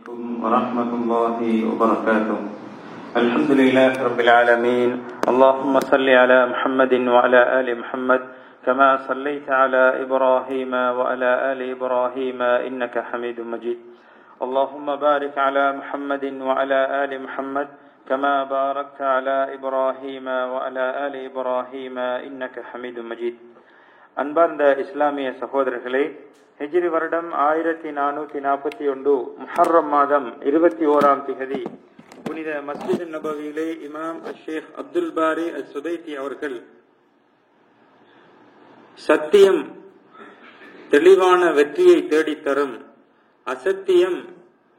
عليكم ورحمة الله وبركاته. الحمد لله رب العالمين. اللهم صل على محمد وعلى آل محمد كما صليت على إبراهيم وعلى آل إبراهيم إنك حميد مجيد. اللهم بارك على محمد وعلى آل محمد كما باركت على إبراهيم وعلى آل إبراهيم إنك حميد مجيد. அன்பார்ந்த இஸ்லாமிய சகோதரர்களே, ஹிஜ்ரி வருடம் 1441 முஹர்ரம் மாதம் 21ஆம் திகதி புனித மஸ்ஜித் நபவியிலே இமாம் ஷேக் அப்துல் பாரி அல் சுதைத்தி அவர்கள் சத்தியம் தெளிவான வெற்றியை தேடித்தரும், அசத்தியம்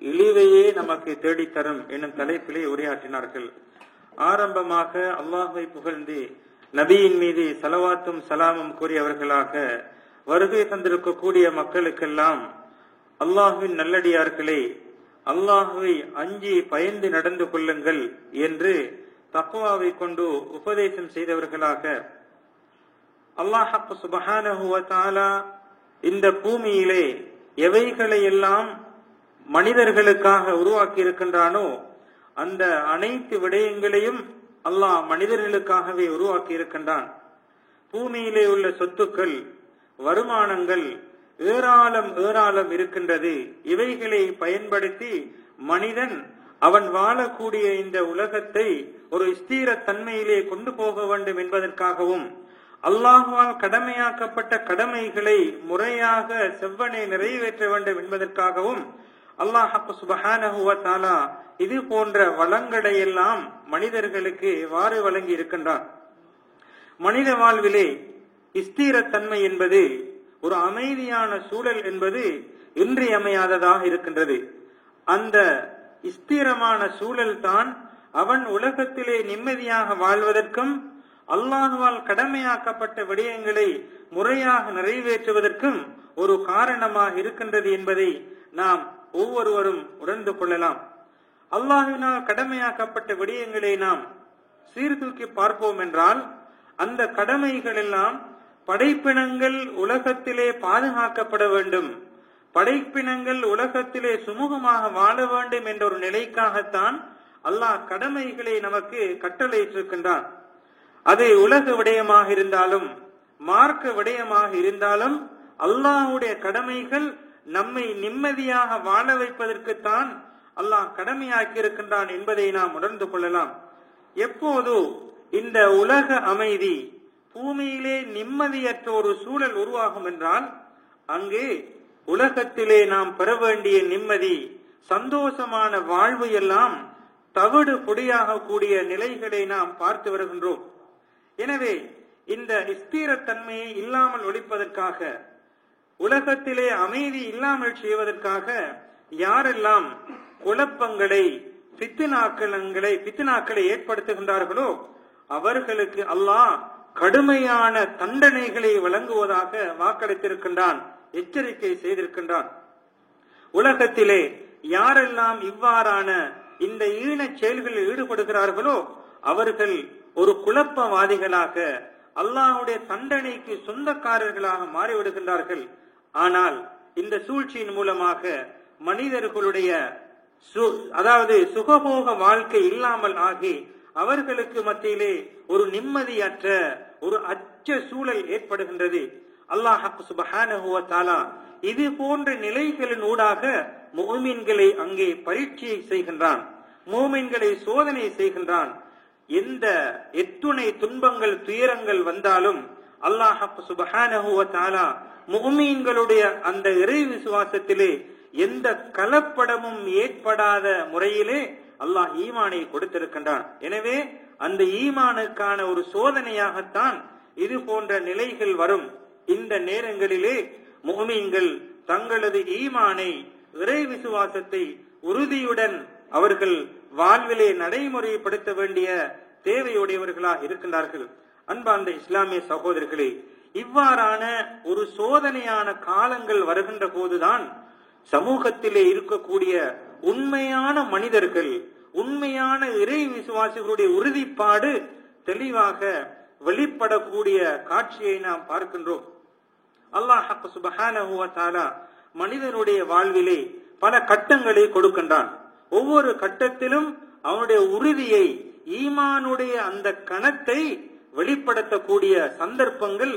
இழிவையே நமக்கு தேடித்தரும் எனும் தலைப்பிலே உரையாற்றினார்கள். ஆரம்பமாக அல்லாஹ்வை புகழ்ந்து நபியின் மீது ஸலவாத்தும் சலாமும் கூறியவர்களாக வருகை தந்திருக்கக்கூடிய மக்களுக்கெல்லாம், அல்லாஹ்வின் நல்லடியார்களே, அல்லாஹ்வை அஞ்சி பயந்து நடந்து கொள்ளுங்கள் என்று தக்வாவை கொண்டு உபதேசம் செய்தவர்களாக, அல்லாஹ் சுப்ஹானஹு வ தஆலா இந்த பூமியிலே எவைகளை எல்லாம் மனிதர்களுக்காக உருவாக்கி இருக்கின்றானோ அந்த அனைத்து விடயங்களையும் அல்லாஹ் மனிதர்களுக்காகவே உருவாக்கி இருக்கின்றான். பூமியிலே உள்ள சொத்துக்கள், வருமானங்கள் ஏராளம் இருக்கின்றது. இவைகளை பயன்படுத்தி மனிதன் அவன் வாழக்கூடிய இந்த உலகத்தை ஒரு ஸ்திர தன்மையிலே கொண்டு போக வேண்டும் என்பதற்காகவும், அல்லாஹ்வால் கடமையாக்கப்பட்ட கடமைகளை முறையாக செவ்வனே நிறைவேற்ற வேண்டும் என்பதற்காகவும் அல்லாஹ் சுப்ஹானஹு வ தஆலா இது போன்ற வளங்களை எல்லாம் மனிதர்களுக்கு வாரி வழங்கி இருக்கின்றான். மனித வாழ்விலே ஸ்திரத்தன்மை என்பது, ஒரு அமைதியான சூழல் என்பது இன்றியமையாததாக இருக்கின்றது. அந்த ஸ்திரமான சூழல் தான் அவன் உலகத்திலே நிம்மதியாக வாழ்வதற்கும் அல்லாஹ்வால் கடமையாக்கப்பட்ட விடயங்களை முறையாக நிறைவேற்றுவதற்கும் ஒரு காரணமாக இருக்கின்றது என்பதை நாம் ஒவ்வொருவரும் உணர்ந்து கொள்ளலாம். அல்லாஹ்வினால் கடமையாக்கப்பட்ட விடயங்களை நாம் சீர்தூக்கி பார்ப்போம் என்றால், அந்த கடமைகள் எல்லாம் படைப்பினங்கள் உலகத்திலே பாதுகாக்கப்பட வேண்டும், படைப்பினங்கள் உலகத்திலே சுமூகமாக வாழ வேண்டும் என்ற ஒரு நிலைக்காகத்தான் அல்லாஹ் கடமைகளை நமக்கு கட்டளையிட்டிருக்கின்றான். அது உலக விடயமாக இருந்தாலும் மார்க்க விடயமாக இருந்தாலும் அல்லாஹ்வுடைய கடமைகள் நம்மை நிம்மதியாக வாழ வைப்பதற்குத்தான் அல்லாஹ் கடமையாக்கி இருக்கின்றான் என்பதை நாம் உணர்ந்து கொள்ளலாம். எப்போது இந்த உலக அமைதி, பூமியிலே நிம்மதியற்ற ஒரு சூழல் உருவாகும் என்றால், அங்கே உலகத்திலே நாம் பெற வேண்டிய நிம்மதி, சந்தோஷமான வாழ்வு எல்லாம் தவிடு பொடியாக கூடிய நிலைகளை நாம் பார்த்து வருகின்றோம். எனவே இந்த ஸ்திரத்தன்மையை இல்லாமல் ஒழிப்பதற்காக, உலகத்திலே அமைதி இல்லாமல் செய்வதற்காக யாரெல்லாம் குழப்பங்களை, பித்னாக்களை ஏற்படுத்துகின்றார்களோ அவர்களுக்கு அல்லாஹ் கடுமையான தண்டனைகளை வழங்குவதாக வாக்களித்திருக்கின்றான், எச்சரிக்கை செய்திருக்கின்றான். உலகத்திலே யாரெல்லாம் இவ்வாறான இந்த ஈன செயல்களில் ஈடுபடுகிறார்களோ அவர்கள் ஒரு குழப்பவாதிகளாக, அல்லாஹ்வுடைய தண்டனைக்கு சொந்தக்காரர்களாக மாறிவிடுகின்றார்கள். ஆனால் இந்த சூழ்ச்சியின் மூலமாக மனிதர்களுடைய சுகபோக வாழ்க்கை இல்லாமல் ஆகி அவர்களுக்கு மத்தியிலே ஒரு நிம்மதியற்ற ஒரு அச்ச சூழல் ஏற்படுகின்றது. அல்லாஹ் சுப்ஹானஹு வ தஆலா இது போன்ற நிலைகளின் ஊடாக முஃமின்களை அங்கே பரீட்சை செய்கின்றான், முஃமின்களை சோதனை செய்கின்றான். எத்துணை துன்பங்கள், துயரங்கள் வந்தாலும் அல்லாஹ் சுப்ஹானஹு வ தஆலா முஃமின்களுடைய அந்த இறை விசுவாசத்திலே எந்த கலப்படமும் ஏற்படாத முறையிலே அல்லாஹ் ஈமானை கொடுத்திருக்கின்றான். எனவே அந்த ஈமானுக்கான ஒரு சோதனையாகத்தான் இது போன்ற நிலைகள் வரும். இந்த நேரங்களிலே முஃமின்கள் தங்களது ஈமானை, இறை விசுவாசத்தை உறுதியுடன் அவர்கள் வாழ்விலே நடைமுறைப்படுத்த வேண்டிய தேவையுடையவர்களாக இருக்கின்றார்கள். அன்பார்ந்த இஸ்லாமிய சகோதரர்களே, இவ்வாறான ஒரு சோதனையான காலங்கள் வருகின்ற போதுதான் சமூகத்திலே இருக்கக்கூடிய உண்மையான மனிதர்கள், உண்மையான இறை விசுவாசிகளுடைய உறுதிப்பாடு தெளிவாக வெளிப்படக்கூடிய காட்சியை நாம் பார்க்கின்றோம். அல்லாஹ் சுப்ஹானஹு வ தஆலா மனிதனுடைய வாழ்விலே பல கட்டங்களை கொடுக்கின்றான். ஒவ்வொரு கட்டத்திலும் அவனுடைய உறுதியை, ஈமானுடைய அந்த கணத்தை வெளிப்படுத்தக்கூடிய சந்தர்ப்பங்கள்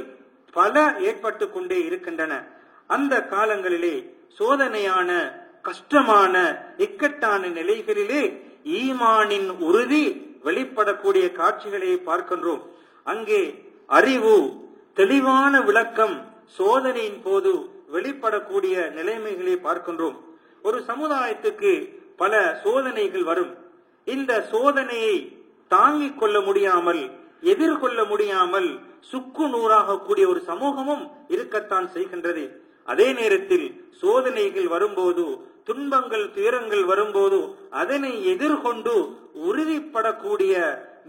பல ஏற்பட்டு கொண்டே இருக்கின்றன. அந்த காலங்களிலே சோதனையான, கஷ்டமான, இக்கட்டான நிலைகளிலே ஈமானின் உறுதி வெளிப்படக்கூடிய காட்சிகளை பார்க்கின்றோம். அங்கே அறிவு, தெளிவான விளக்கம் சோதனையின் போது வெளிப்படக்கூடிய நிலைமைகளை பார்க்கின்றோம். ஒரு சமுதாயத்துக்கு பல சோதனைகள் வரும். இந்த சோதனையை தாங்கிக் கொள்ள முடியாமல், எதிர்கொள்ள முடியாமல் சுக்கு நூறாக கூடிய ஒரு சமூகமும் இருக்கத்தான் செய்கின்றது. அதே நேரத்தில் சோதனைகள் வரும்போது, துன்பங்கள், துயரங்கள் வரும்போது அதனை எதிர்கொண்டு உறுதிப்படக்கூடிய,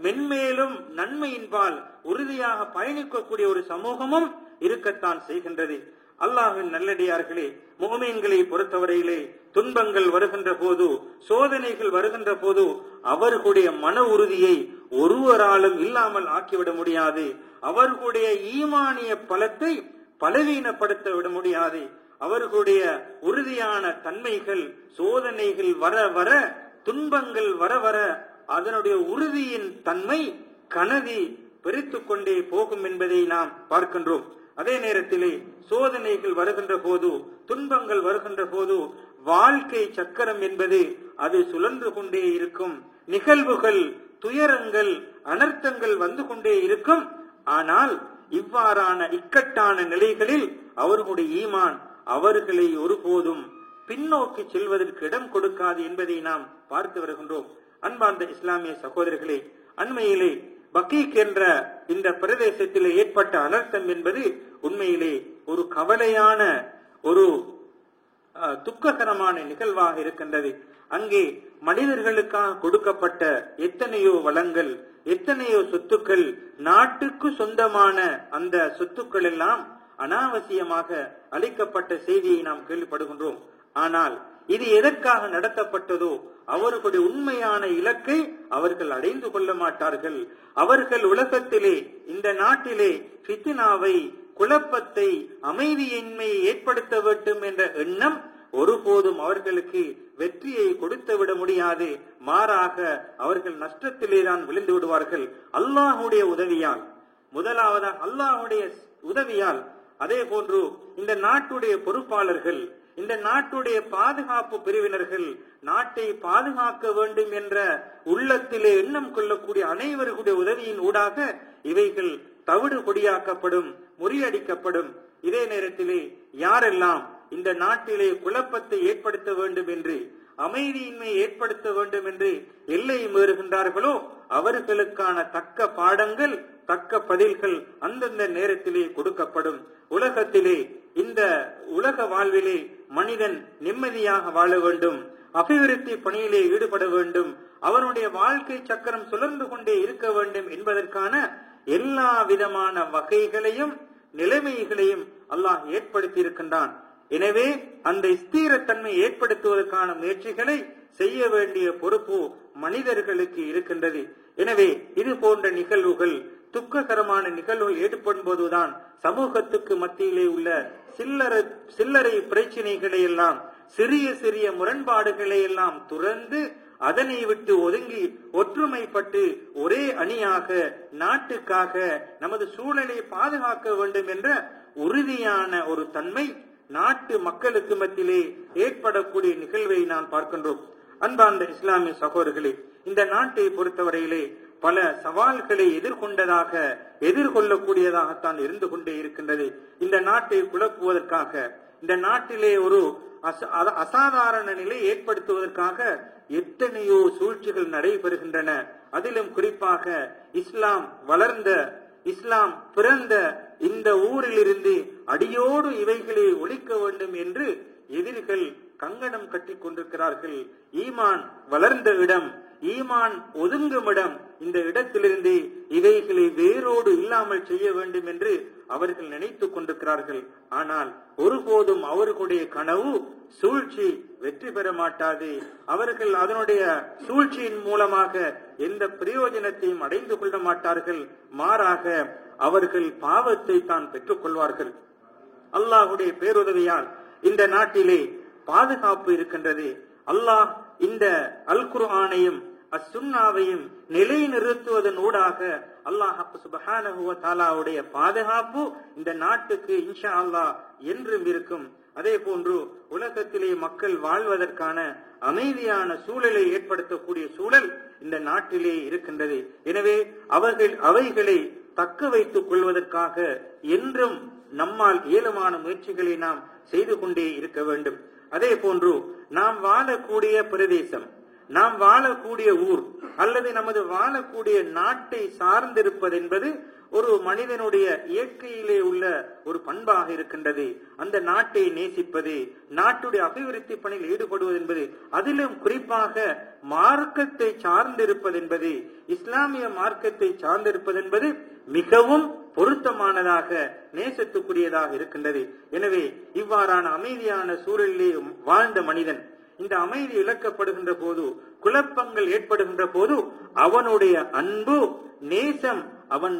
மென்மேலும் நன்மையின்பால் உறுதியாக பயணிக்கக்கூடிய ஒரு சமூகமும் இருக்கத்தான் செய்கின்றது. அல்லாஹ்வின் நல்லடியார்களே, முஃமின்களை பொறுத்தவரையிலே துன்பங்கள் வருகின்ற போது, சோதனைகள் வருகின்ற போது அவர்களுடைய மன உறுதியை ஒருவராலும் இல்லாமல் ஆக்கிவிட முடியாது. அவர்களுடைய ஈமானிய பலத்தை பலவீனப்படுத்த விட முடியாது. அவர்களுடைய உறுதியான தன்மைகள், சோதனைகள் வர வர, துன்பங்கள் வர வர அதனுடைய உறுதியின் தன்மை கனதி பெருத்துக் கொண்டே போகும் என்பதை நாம் பார்க்கின்றோம். அதே நேரத்திலே சோதனைகள் வருகின்ற போது, துன்பங்கள் வருகின்ற போது வாழ்க்கை சக்கரம் என்பது அது சுழன்று கொண்டே இருக்கும். நிகழ்வுகள், துயரங்கள், அனர்த்தங்கள் வந்து கொண்டே இருக்கும். ஆனால் இவ்வாறான இக்கட்டான நிலைகளில் அவர்களுடைய ஈமான் அவர்களை ஒருபோதும் பின்னோக்கி செல்வதற்கு இடம் கொடுக்காது என்பதை நாம் பார்த்து வருகின்றோம். அன்பார்ந்த இஸ்லாமிய சகோதரர்களே, அண்மையிலே பக்கீக் என்ற இந்த பிரதேசத்திலே ஏற்பட்ட அனர்த்தம் என்பது உண்மையிலே ஒரு கவலையான, ஒரு துக்ககரமான நிகழ்வாக இருக்கின்றது. அங்கே மனிதர்களுக்காக கொடுக்கப்பட்ட எத்தனையோ வளங்கள், எத்தனையோ சொத்துக்கள், நாட்டுக்கு சொந்தமான அந்த சொத்துக்கள் எல்லாம் அனாவசியமாக அளிக்கப்பட்ட செய்தியை நாம் கேள்விப்படுகின்றோம். ஆனால் இது எதற்காக நடத்தப்பட்டதோ அவர்களுடைய உண்மையான இலக்கை அவர்கள் அடைந்து கொள்ள மாட்டார்கள். அவர்கள் உலகத்திலே, இந்த நாட்டிலே ஃபித்னாவை, குழப்பத்தை, அமைதியின்மையை ஏற்படுத்த வேண்டும் என்ற எண்ணம் ஒருபோதும் அவர்களுக்கு வெற்றியை கொடுத்து விட முடியாது. மாறாக அவர்கள் நஷ்டத்திலே தான் விழுந்து விடுவார்கள். அல்லாஹுடைய உதவியால், முதலாவதாக அல்லாஹுடைய உதவியால், அதே போன்று இந்த நாட்டுடைய பொறுப்பாளர்கள், இந்த நாட்டுடைய பாதுகாப்பு பிரிவினர்கள் நாட்டை பாதுகாக்க வேண்டும் என்ற உள்ளத்திலே எண்ணம் கொள்ளக்கூடிய அனைவருடைய உதவியின் ஊடாக இவைகள் தவிடு கொடியாக்கப்படும், முறியடிக்கப்படும். இதே நேரத்திலே யாரெல்லாம் இந்த நாட்டிலே குழப்பத்தை ஏற்படுத்த வேண்டும் என்று, அமைதியின்மை ஏற்படுத்த வேண்டும் என்று எல்லை மீறுகின்றார்களோ அவர்களுக்கான தக்க பாடங்கள், தக்க பதில்கள் அந்தந்த நேரத்திலே கொடுக்கப்படும். உலகத்திலே, இந்த உலக வாழ்விலே மனிதன் நிம்மதியாக வாழ வேண்டும், அபிவிருத்தி பணியிலே ஈடுபட வேண்டும், அவனுடைய வாழ்க்கை சக்கரம் சுழன்று கொண்டே இருக்க வேண்டும் என்பதற்கான எல்லா விதமான வகைகளையும், நிலைமைகளையும் அல்லாஹ் ஏற்படுத்தி இருக்கின்றான். எனவே அந்த ஸ்திரத்தன்மை ஏற்படுத்துவதற்கான முயற்சிகளை செய்ய வேண்டிய பொறுப்பு மனிதர்களுக்கு இருக்கின்றது. எனவே இது போன்ற நிகழ்வுகள், துக்ககரமான நிகழ்வுகள் ஏற்படும் போதுதான் சமூகத்துக்கு மத்தியிலே உள்ள சில்லறை பிரச்சனைகளை எல்லாம், சிறிய சிறிய முரண்பாடுகளை எல்லாம் துறந்து அதனை விட்டு ஒதுங்கி ஒற்றுமைப்பட்டு ஒரே அணியாக நாட்டுக்காக, நமது சூழலை பாதுகாக்க வேண்டும் என்ற உறுதியான ஒரு தன்மை நாட்டு மக்களுக்கு மத்தியிலே ஏற்படக்கூடிய நிகழ்வை நாம் பார்க்கின்றோம். அன்பார்ந்த இஸ்லாமிய சகோதரர்களே, இந்த நாட்டை பொறுத்தவரையிலே பல சவால்களை எதிர்கொள்ளக்கூடியதாகத்தான் இருந்து கொண்டே இருக்கின்றது. இந்த நாட்டை குழப்புவதற்காக, இந்த நாட்டிலே ஒரு அசாதாரண நிலை ஏற்படுத்துவதற்காக எத்தனையோ சூழ்ச்சிகள் நடைபெறுகின்றன. அதிலும் குறிப்பாக இஸ்லாம் வளர்ந்த, இஸ்லாம் பிறந்த இந்த ஊரிலிருந்து அடியோடு இவைகளை ஒழிக்க வேண்டும் என்று எதிரிகள் கங்கணம் கட்டி கொண்டிருக்கிறார்கள். ஈமான் வளர்ந்த இடம், ஈமான் ஒதுங்கும் இடம், இந்த இடத்திலிருந்து இவைகளை வேரோடு இல்லாமல் செய்ய வேண்டும் என்று அவர்கள் நினைத்துக் கொண்டிருக்கிறார்கள். ஆனால் ஒருபோதும் அவர்களுடைய கனவு, சூழ்ச்சி வெற்றி பெற மாட்டாது. அவர்கள் அதனுடைய சூழ்ச்சியின் மூலமாக எந்த பிரயோஜனத்தையும் அடைந்து கொள்ள மாட்டார்கள். மாறாக அவர்கள் பாவத்தை தான் பெற்றுக் கொள்வார்கள். அல்லாஹுடைய பேருதவியால் இந்த நாட்டிலே பாதுகாப்பு இருக்கின்றது. அல்லாஹ் இந்த அல் குர்ஆனையும் அஸ்ஸுன்னாவையும் நிலைநிறுத்துவதன் ஊடாக அல்லாஹ் சுப்ஹானஹு வ தஆலாவுடைய பாதுகாப்பு இந்த நாட்டுக்கு இன்ஷா அல்லாஹ் என்றும் இருக்கும். அதே போன்று உலகத்திலே மக்கள் வாழ்வதற்கான அமைதியான சூழலை ஏற்படுத்தக்கூடிய சூழல் இந்த நாட்டிலே இருக்கின்றது. எனவே அவைகளை தக்க வைத்துக் கொள்வதற்காக என்றும் நம்மால் இயலுமான முயற்சிகளை நாம் செய்து கொண்டே இருக்க வேண்டும். அதே போன்று நாம் வாழக்கூடிய பிரதேசம், நாம் வாழக்கூடிய ஊர் அல்லது நமது வாழக்கூடிய நாட்டை சார்ந்திருப்பது என்பது ஒரு மனிதனுடைய இயற்கையிலே உள்ள ஒரு பண்பாக இருக்கின்றது. அந்த நாட்டை நேசிப்பது, நாட்டுடைய அபிவிருத்தி பணியில் ஈடுபடுவது என்பது, அதிலும் குறிப்பாக மார்க்கத்தை சார்ந்திருப்பது என்பது, இஸ்லாமிய மார்க்கத்தை சார்ந்திருப்பது என்பது மிகவும் பொருத்தமானதாக நேசத்துக்குரியதாக இருக்கின்றது. எனவே இவ்வாறான அமைதியான சூழலிலே வாழ்ந்த மனிதன் இந்த அமைதி இழக்கப்படுகின்ற போது, குழப்பங்கள் ஏற்படுகின்ற போது அவனுடைய அன்பு நேசம் அவன்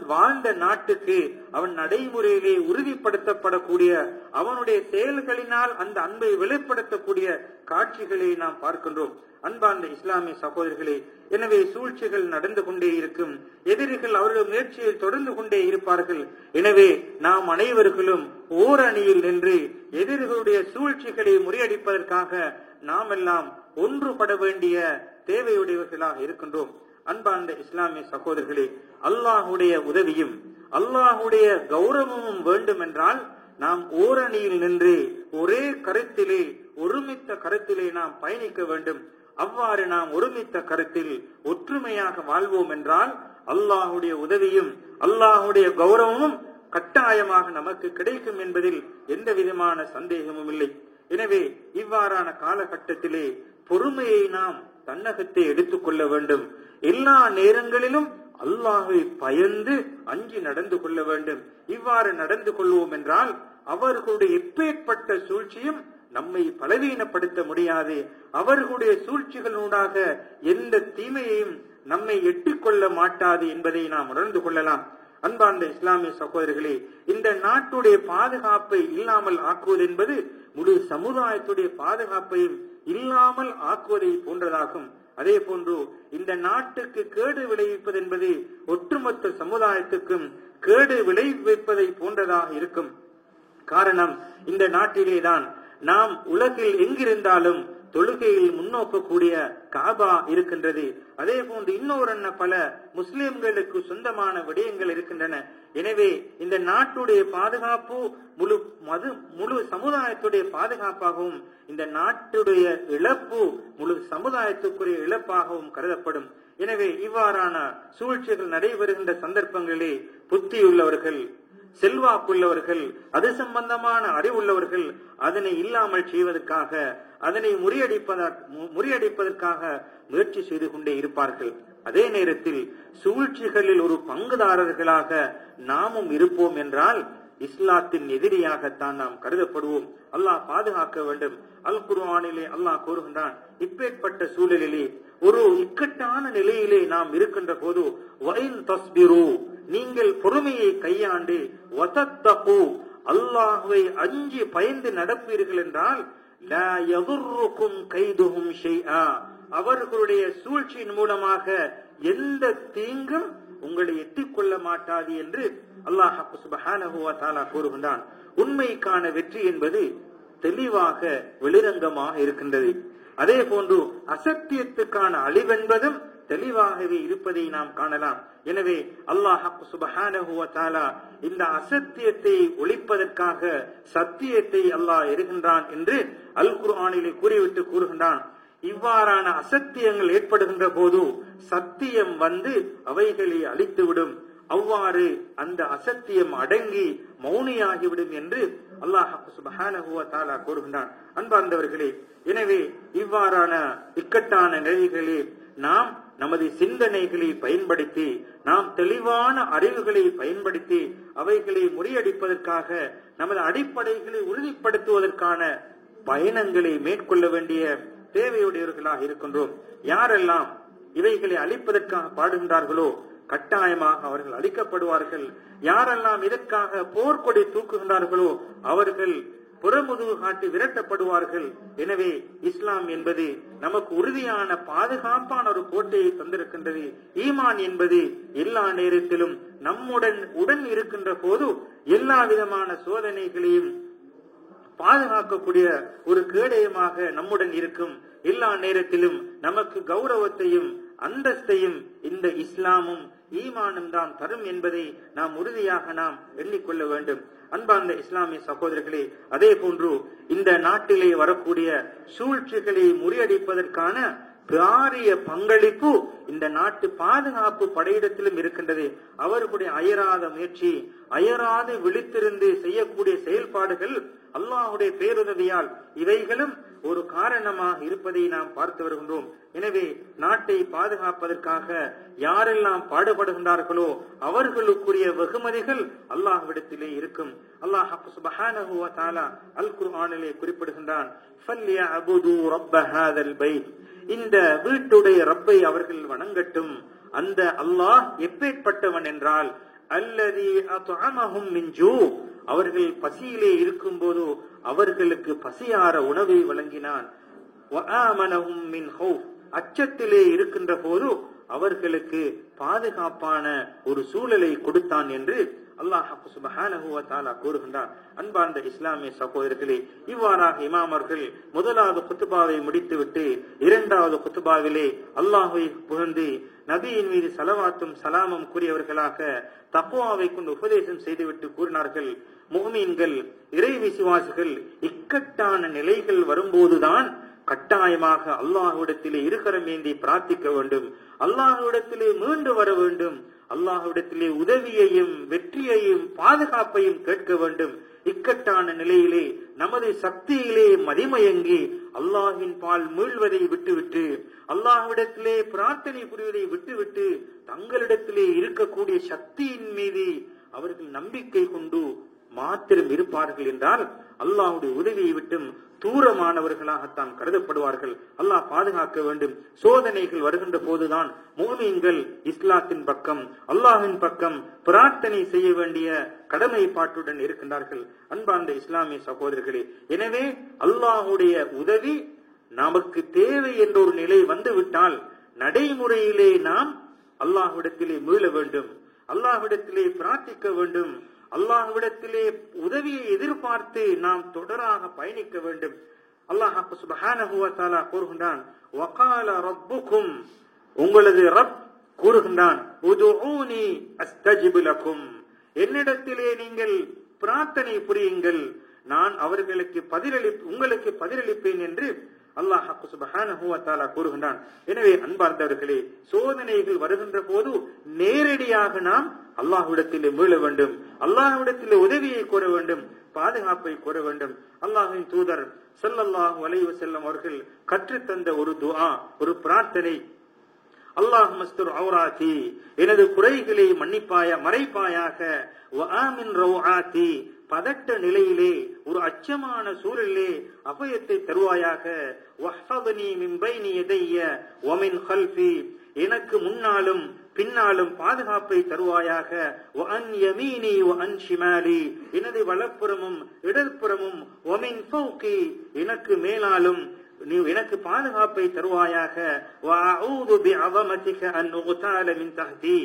வாழ்ந்த நாட்டுக்கு அவன் நடைமுறையிலே உறுதிப்படுத்தப்படக்கூடிய அவனுடைய செயல்களினால் அந்த அன்பை வெளிப்படுத்தக்கூடிய காட்சிகளை நாம் பார்க்கின்றோம். அன்பார்ந்த இஸ்லாமிய சகோதரர்களே, எனவே சூழ்ச்சிகள் நடந்து கொண்டே இருக்கும். எதிரிகள் அவர்கள் முயற்சியில் தொடர்ந்து கொண்டே இருப்பார்கள். எனவே நாம் அனைவர்களும் ஓரணியில் நின்று எதிரிகளுடைய சூழ்ச்சிகளை முறியடிப்பதற்காக நாம் எல்லாம் ஒன்றுபட வேண்டிய தேவையுடையவர்களாக இருக்கின்றோம். அன்பார்ந்த இஸ்லாமிய சகோதரர்களே, அல்லாஹுடைய உதவியும் அல்லாஹுடைய கௌரவமும் வேண்டும் என்றால் நாம் ஓரணியில் நின்று ஒரே கருத்திலே ஒருமித்த கருத்திலே நாம் பயணிக்க வேண்டும். அவ்வாறு நாம் ஒருமித்த கருத்தில் ஒற்றுமையாக வாழ்வோம் என்றால் அல்லாஹுடைய உதவியும் அல்லாஹுடைய கௌரவமும் கட்டாயமாக நமக்கு கிடைக்கும் என்பதில் எந்த விதமான சந்தேகமும் இல்லை. எனவே இவ்வாறான காலகட்டத்திலே பொறுமையை நாம் தன்னகத்தை எடுத்துக் கொள்ள வேண்டும். எல்லா நேரங்களிலும் அல்லாஹை பயந்து அஞ்சி நடந்து கொள்ள வேண்டும். இவ்வாறு நடந்து கொள்வோம் என்றால் அவர்களுடைய எப்பேற்பட்ட சூழ்ச்சியும் நம்மை பலவீனப்படுத்த முடியாது. அவர்களுடைய சூழ்ச்சிகளூடாக எந்த தீமையையும் நம்மை எட்டிக்கொள்ள மாட்டாது என்பதை நாம் உணர்ந்து கொள்ளலாம். அன்பார்ந்த இஸ்லாமிய சகோதரர்களே, இந்த நாட்டுடைய பாதுகாப்பை இல்லாமல் ஆக்குவது என்பது முழு சமுதாயத்துடைய பாதுகாப்பையும் இல்லாமல் ஆக்குவதை போன்றதாகும். அதே போன்று இந்த நாட்டுக்கு கேடு விளைவிப்பது என்பது ஒட்டுமொத்த சமுதாயத்துக்கும் கேடு விளைவிப்பதை போன்றதாக இருக்கும். காரணம், இந்த நாட்டிலேதான் நாம் உலகில் எங்கிருந்தாலும் தொழுகையில் முன்னோக்கக்கூடிய காபா இருக்கின்றது. அதே போன்று இன்னொரு பல முஸ்லிம்களுக்கு சொந்தமான விடயங்கள் இருக்கின்றன. எனவே இந்த நாட்டுடைய பாதுகாப்பு முழு சமுதாயத்துடைய பாதுகாப்பாகவும் இந்த நாட்டுடைய இழப்பு முழு சமுதாயத்துக்குரிய இழப்பாகவும் கருதப்படும். எனவே இவ்வாறான சூழ்ச்சிகள் நடைபெறுகின்ற சந்தர்ப்பங்களிலே புத்தியுள்ளவர்கள், செல்வாக்குள்ளவர்கள், அது சம்பந்தமான அறிவுள்ளவர்கள் அதனை இல்லாமல் செய்வதற்காக, அதனை முறியடிப்பதற்காக முயற்சி செய்து கொண்டே இருப்பார்கள். அதே நேரத்தில் சூழ்ச்சிகளில் ஒரு பங்குதாரர்களாக நாமும் இருப்போம் என்றால் இஸ்லாத்தின் எதிரியாகத்தான் நாம் கருதப்படுவோம். அல்லாஹ் பாதுகாக்க வேண்டும். அல் குர்ஆனிலே அல்லாஹ் கூறுகின்றான், இப்பேற்பட்ட சூழலிலே ஒரு இக்கட்டான நிலையிலே நாம் இருக்கின்ற போது வஇன் தஸ்பிரு, நீங்கள் பொறுமையை கையாண்டு வதத்தகு, அல்லாஹ்வை அஞ்சி பயந்து நடப்பீர்கள் என்றால் லா யதுர்ருக்கும் கைதுஹும் ஷைஆ, அவர்களுடைய சூழ்ச்சியின் மூலமாக எந்த தீங்கும் உங்களை எட்டிக்கொள்ள மாட்டாது என்று அல்லாஹ் சுப்ஹானஹு வ தஆலா கூறுகின்றான். உண்மைக்கான வெற்றி என்பது தெளிவாக வெளிரங்கமாக இருக்கின்றது. அதே போன்று அசத்தியத்துக்கான அழிவென்பதும் தெளிவாகவே இருப்பதை நாம் காணலாம். எனவே அல்லாஹ் சுப்ஹானஹு வ தஆலா இந்த அசத்தியத்தை ஒழிப்பதற்காக சத்தியத்தை அல்லாஹ் எறுகின்றான் என்று அல் குர்ஆனிலே கூறிவிட்டு கூறுகின்றான். இவ்வாறான அசத்தியங்கள் ஏற்படுகின்ற போது சத்தியம் வந்து அவைகளை அழித்துவிடும். அவ்வாறு அந்த அசத்தியம் அடங்கி மௌனியாகிவிடும் என்று அல்லாஹ் சுப்ஹானஹு வ தஆலா கூறுகின்றான். அன்பார்ந்தவர்களே, எனவே இவ்வாறான இக்கட்டான நிலைகளிலே நாம் நமது சிந்தனைகளை பயன்படுத்தி, நாம் தெளிவான அறிவுகளை பயன்படுத்தி அவைகளை முறியடிப்பதற்காக, நமது அடிப்படைகளை உறுதிப்படுத்துவதற்கான பயணங்களை மேற்கொள்ள வேண்டிய தேவையுடையவர்களாக இருக்கின்றோம். யாரெல்லாம் இவைகளை அழிப்பதற்காக பாடுகின்றார்களோ கட்டாயமாக அவர்கள் அழிக்கப்படுவார்கள். யாரெல்லாம் இதற்காக போர்க்கொடி தூக்குகின்றார்களோ அவர்கள் புறமுதுகு காட்டி விரட்டப்படுவார்கள். எனவே இஸ்லாம் என்பது நமக்கு உறுதியான பாதுகாப்பான ஒரு கோட்டையை தந்திருக்கின்றது. ஈமான் என்பது எல்லா நேரத்திலும் உடன் இருக்கின்ற போது எல்லா விதமான சோதனைகளையும் பாதுகாக்கக்கூடிய ஒரு கேடயமாக நம்முடன் இருக்கும். எல்லா நேரத்திலும் நமக்கு கௌரவத்தையும் அந்தஸ்தையும் இந்த இஸ்லாமும் ஈமானும் தான் தரும் என்பதை நாம் உறுதியாக எண்ணிக்கொள்ள வேண்டும். அன்பார்ந்த இஸ்லாமிய சகோதரர்களே, அதே போன்று இந்த நாட்டிலே வரக்கூடிய சூழ்ச்சிகளை முறியடிப்பதற்கான பாரிய பங்களிப்பு இந்த நாட்டு பாதுகாப்பு படையிடத்திலும் இருக்கின்றது. அவர்களுடைய அயராத முயற்சி, அயராது விழித்திருந்து செய்யக்கூடிய செயல்பாடுகள் அல்லாஹுடைய பேருதவியால் இவைகளும் ஒரு காரணமாக இருப்பதை நாம் பார்த்து வருகின்றோம். எனவே நாட்டை பாதுகாப்பதற்காக யாரெல்லாம் பாடுபடுகின்றார்களோ அவர்களுக்குரிய வெகுமதிகள் அல்லாஹ்விடத்திலே இருக்கும். அல்லாஹ் சுப்ஹானஹு வ தஆலா அல் குர்ஆனிலே குறிப்பிடுகின்றான், ஃபல்யஅபுது ரப்ப ஹாதல் பைத், இந்த வீட்டுடைய ரப்பை அவர்கள் வணங்கட்டும். அந்த அல்லாஹ் எப்பேற்பட்டவன் என்றால், அல்லதி அத்அமஹும் மின் ஜூ, அவர்கள் பசியிலே இருக்கும் போது அவர்களுக்கு பசியார உணவை வழங்கினான். வஆமனஹும் மின் ஹௌஃப், அச்சத்திலே இருக்கின்ற போது அவர்களுக்கு பாதுகாப்பான ஒரு சூழலை கொடுத்தான் என்று அல்லாஹ் சுப்ஹானஹு வ தஆலா கூறுகின்றார். அன்பார்ந்த இஸ்லாமிய சகோதரர்களே, இவ்வாறாக இமாம் அவர்கள் முதலாவது குத்துபாவை முடித்துவிட்டு இரண்டாவது குத்துபாவிலே அல்லாஹ்வை புகழ்ந்து நபியின் மீது ஸலவாத்தும் ஸலாமும் கூறியவர்களாக தக்வாவை கொண்டு உபதேசம் செய்துவிட்டு கூறினார்கள், முஃமின்கள் இறை விசுவாசிகள் இக்கட்டான நிலைகள் வரும்போதுதான் கட்டாயமாக அல்லாஹ்விடத்திலே இருக்கரம் ஏந்தி பிரார்த்திக்க வேண்டும், அல்லாஹ்விடத்திலே மீண்டு வர வேண்டும், அல்லாஹ்விடத்திலே உதவியையும் வெற்றியையும் பாதுகாப்பையும் கேட்க வேண்டும். இக்கட்டான நிலையிலே நமது சக்தியிலே மதிமயங்கி அல்லாஹ்வின் பால் மீள்வதை விட்டுவிட்டு, அல்லாஹ்விடத்திலே பிரார்த்தனை புரிவதை விட்டுவிட்டு தங்களிடத்திலே இருக்கக்கூடிய சக்தியின் மீது அவர்கள் நம்பிக்கை கொண்டு மாத்திரம் இருப்பார்கள் என்றால் அல்லாஹ்வுடைய உதவியை விட்டும் தூரமானவர்களாகத்தான் கருதப்படுவார்கள். அல்லாஹ் பாதுகாக்க வேண்டும். சோதனைகள் வருகின்ற போதுதான் முஃமின்கள் இஸ்லாத்தின் பக்கம், அல்லாஹ்வின் பக்கம் பிரார்த்தனை செய்ய வேண்டிய கடமைப்பாட்டுடன் இருக்கின்றார்கள். அன்பார்ந்த இஸ்லாமிய சகோதரர்களே, எனவே அல்லாஹ்வுடைய உதவி நமக்கு தேவை என்ற ஒரு நிலை வந்துவிட்டால் நடைமுறையிலே நாம் அல்லாஹ்விடத்திலே மீள வேண்டும், அல்லாஹ்விடத்திலே பிரார்த்திக்க வேண்டும், அல்லாஹ்விடத்திலே உதவியை எதிர்பார்த்து நாம் தொடராக பயணிக்க வேண்டும். அல்லாஹ் சுப்ஹானஹு வ தஆலா கூறுகின்றான், வகால ரப்புக்கும், உங்களது ரப் கூறுகின்றான், உதுஊனி அஸ்தஜிப் லக்கும், என்னிடத்திலே நீங்கள் பிரார்த்தனை புரியுங்கள், நான் அவர்களுக்கு உங்களுக்கு பதிலளிப்பேன் என்று அல்லாஹ் சுப்ஹானஹு வ தஆலா கூறுகின்றான். எனவே அன்பார்ந்தவர்களே, சோதனைகள் வருகின்ற போது நேரடியாக நாம் அல்லாஹ்விடத்திலே மீள வேண்டும், அல்லாஹ்விடத்திலே உதவியை கோர வேண்டும், பாதுகாப்பை கோர வேண்டும். அல்லாஹ்வின் தூதர் ஸல்லல்லாஹு அலைஹி வஸல்லம் அவர்கள் கற்றுத்தந்த ஒரு துஆ, ஒரு பிரார்த்தனை, அல்லாஹும்மஸ்துர் ஔராத்தி, எனது குறைகளை மறைப்பாயாக, வஆமின் ரௌஆத்தி, பதட்ட நிலையிலே ஒரு அச்சமான சூழலிலே அபயத்தை தருவாயாக, வஹ்ஃபத்னி மின் பைனி யதைய வ மின் கல்ஃபி, எனக்கு முன்னாலும் பின்னாலும் பாதுகாப்பை தருவாயாக, வ அன் யமீனி வ அன் ஷிமாலி, எனது வலப்புறமும் இடதுபுறமும், வ மின் ஃபௌகி, எனக்கு மேலாலும் நீ எனக்கு பாதுகாப்பை தருவாயாக, வ அஊது பிஅஸமதிக அன் உக்தால மின் தஹ்தி,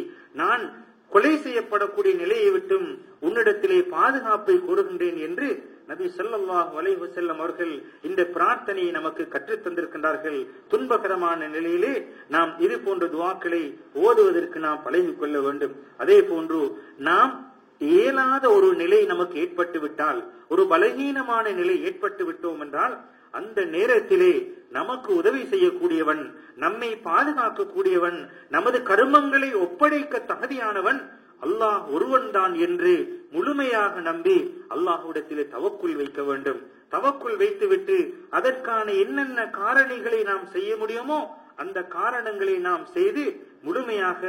நான் கொலை செய்யப்படக்கூடிய நிலையை விட்டும் உன்னிடத்திலே பாதுகாப்பை கோருகின்றேன் என்று நபி ஸல்லல்லாஹு அலைஹி வஸல்லம் அவர்கள் இந்த பிரார்த்தனையை நமக்கு கற்றுத் தந்திருக்கின்றார்கள். துன்பகரமான நிலையிலே நாம் இது போன்ற துஆக்களை ஓதுவதற்கு நாம் பழகிக் கொள்ள வேண்டும். அதே போன்று நாம் இயலாத ஒரு நிலை நமக்கு ஏற்பட்டு விட்டால், ஒரு பலகீனமான நிலை ஏற்பட்டு விட்டோம் என்றால், அந்த நேரத்திலே நமக்கு உதவி செய்யக்கூடியவன், நம்மை பாதுகாக்கக்கூடியவன், நமது கர்மங்களை ஒப்படைக்க தகுதியானவன் அல்லாஹ் ஒருவன் தான் என்று முழுமையாக நம்பி அல்லாஹ்விடத்திலே தவக்குல் வைக்க வேண்டும். தவக்குல் வைத்துவிட்டு அதற்கான என்னென்ன காரணிகளை நாம் செய்ய முடியுமோ அந்த காரணங்களை நாம் செய்து முழுமையாக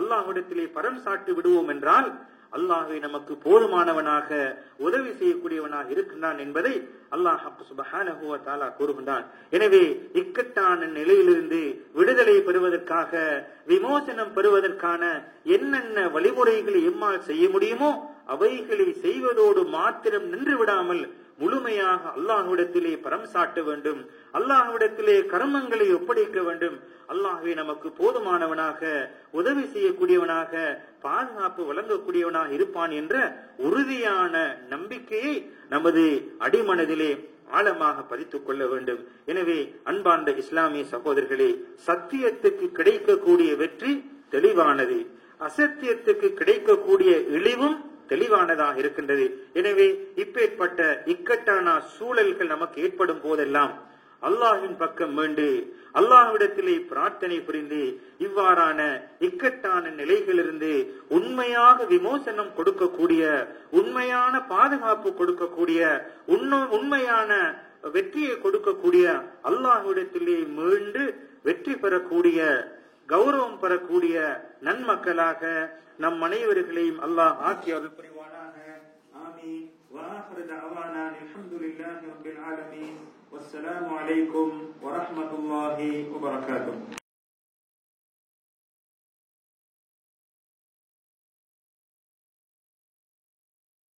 அல்லாஹ்விடத்திலே பரம் சாட்டி விடுவோம் என்றால் அல்லாஹ்வை நமக்கு போதுமானவனாக உதவி செய்யக்கூடியவனாக இருக்கின்றான் என்பதை அல்லாஹ் சுப்ஹானஹு வ தஆலா கூறுகின்றான். எனவே இக்கட்டான நிலையிலிருந்து விடுதலை பெறுவதற்காக, விமோசனம் பெறுவதற்கான என்னென்ன வழிமுறைகளை எம்மால் செய்ய முடியுமோ அவைகளை செய்வதோடு மாத்திரம் நின்று விடாமல் முழுமையாக அல்லாஹ்விடத்திலே பரம் சாட்ட வேண்டும், அல்லாஹ்விடத்திலே கர்மங்களை ஒப்படைக்க வேண்டும். அல்லாஹ்வே நமக்கு போதுமானவனாக, உதவி செய்யக்கூடியவனாக, பாதுகாப்பு வழங்கக்கூடியவனாக இருப்பான் என்ற உறுதியான நம்பிக்கையை நமது அடிமனதிலே ஆழமாக பதித்துக் கொள்ள வேண்டும். எனவே அன்பார்ந்த இஸ்லாமிய சகோதரர்களே, சத்தியத்துக்கு கிடைக்கக்கூடிய வெற்றி தெளிவானது, அசத்தியத்துக்கு கிடைக்கக்கூடிய இழிவும் தெளிவானதாக இருக்கின்றது. எனவே இப்பேற்பட்ட இக்கட்டான சூழல்கள் நமக்கு ஏற்படும் போதெல்லாம் அல்லாஹின் பக்கம் மீண்டு அல்லாஹ்விடத்திலே பிரார்த்தனை புரிந்து இவ்வாறான இக்கட்டான நிலைகளிலிருந்து உண்மையாக விமோசனம் கொடுக்கக்கூடிய, உண்மையான பாதுகாப்பு கொடுக்கக்கூடிய, உண்மையான வெற்றியை கொடுக்கக்கூடிய அல்லாஹ்விடத்திலே மீண்டு வெற்றி பெறக்கூடிய, கௌரவம் பெறக்கூடிய நன்மக்களாக நம் அனைவர்களையும் அல்லாஹ் ஆக்கி அருள் புரிவானாக. ஆமீன். وآخر دعوانا الحمد لله رب العالمين والسلام عليكم ورحمة الله وبركاته.